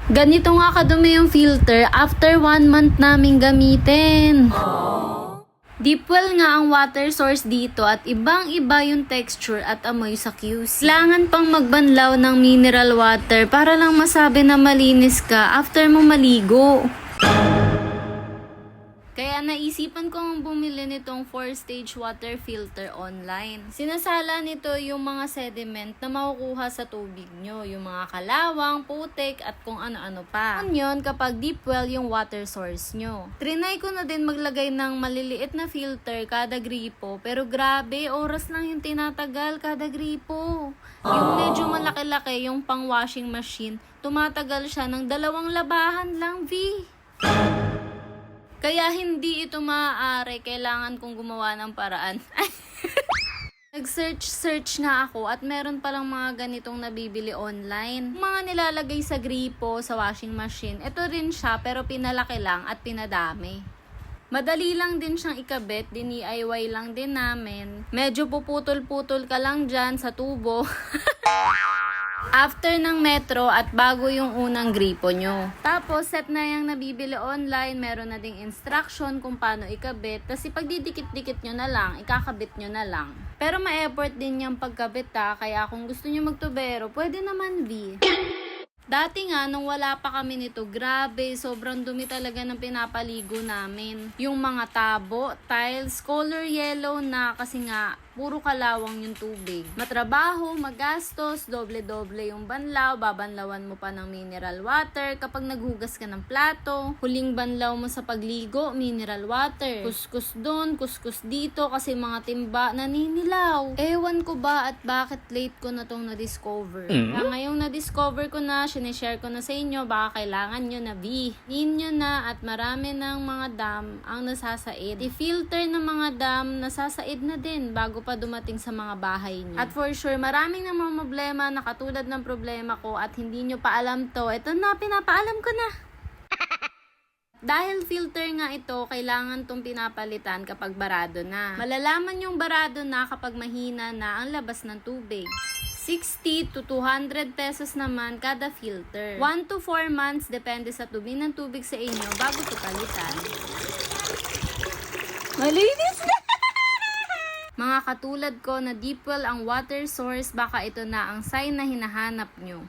Ganito nga kadumi yung filter after 1 month naming gamitin. Deep well nga ang water source dito at ibang-iba yung texture at amoy sa QC. Kailangan pang magbanlaw ng mineral water para lang masabi na malinis ka after mo maligo. Kaya naisipan kong bumili nitong 4-stage water filter online. Sinasala nito yung mga sediment na makukuha sa tubig nyo, yung mga kalawang, putik, at kung ano-ano pa. Yun kapag deep well yung water source nyo. Trinay ko na din maglagay ng maliliit na filter kada gripo, pero grabe, oras lang yung tinatagal kada gripo. Yung medyo malaki-laki, yung pang washing machine, tumatagal siya ng 2 labahan lang, V. Kaya hindi ito maaari, kailangan kong gumawa ng paraan. Nag-search nga ako at meron palang mga ganitong nabibili online. Mga nilalagay sa gripo, sa washing machine. Ito rin siya pero pinalaki lang at pinadami. Madali lang din siyang ikabit, DIY lang din namin. Medyo puputol-putol ka lang dyan sa tubo. After ng metro at bago yung unang gripo nyo. Tapos, set na yung nabibili online. Meron na ding instruction kung paano ikabit. Tapos, ipagdidikit-dikit nyo na lang, ikakabit nyo na lang. Pero ma-effort din yung pagkabit kaya kung gusto nyo magtubero, pwede naman V. Dati nga, nung wala pa kami nito, grabe, sobrang dumi talaga ng pinapaligo namin. Yung mga tabo, tiles, color yellow na kasi nga, puro kalawang yung tubig. Matrabaho, magastos, doble-doble yung banlaw, babanlawan mo pa ng mineral water kapag naghugas ka ng plato. Huling banlaw mo sa pagligo, mineral water. Kuskus doon, kuskus dito kasi mga timba naninilaw. Ewan ko ba at bakit late ko na tong na-discover. Kaya ngayong na-discover ko na, sinishare ko na sa inyo, baka kailangan nyo na V. Ninyo na at marami ng mga dam ang nasasaid. I-filter ng mga dam, nasasaid na din bago pa dumating sa mga bahay niyo. At for sure, maraming namang problema na katulad ng problema ko at hindi nyo pa alam to. Ito na, pinapaalam ko na. Dahil filter nga ito, kailangan tong pinapalitan kapag barado na. Malalaman yung barado na kapag mahina na ang labas ng tubig. 60 to 200 pesos naman kada filter. 1 to 4 months depende sa tubig ng tubig sa inyo bago ito palitan. Malinis na! Mga katulad ko na deep well ang water source, baka ito na ang sign na hinahanap nyo.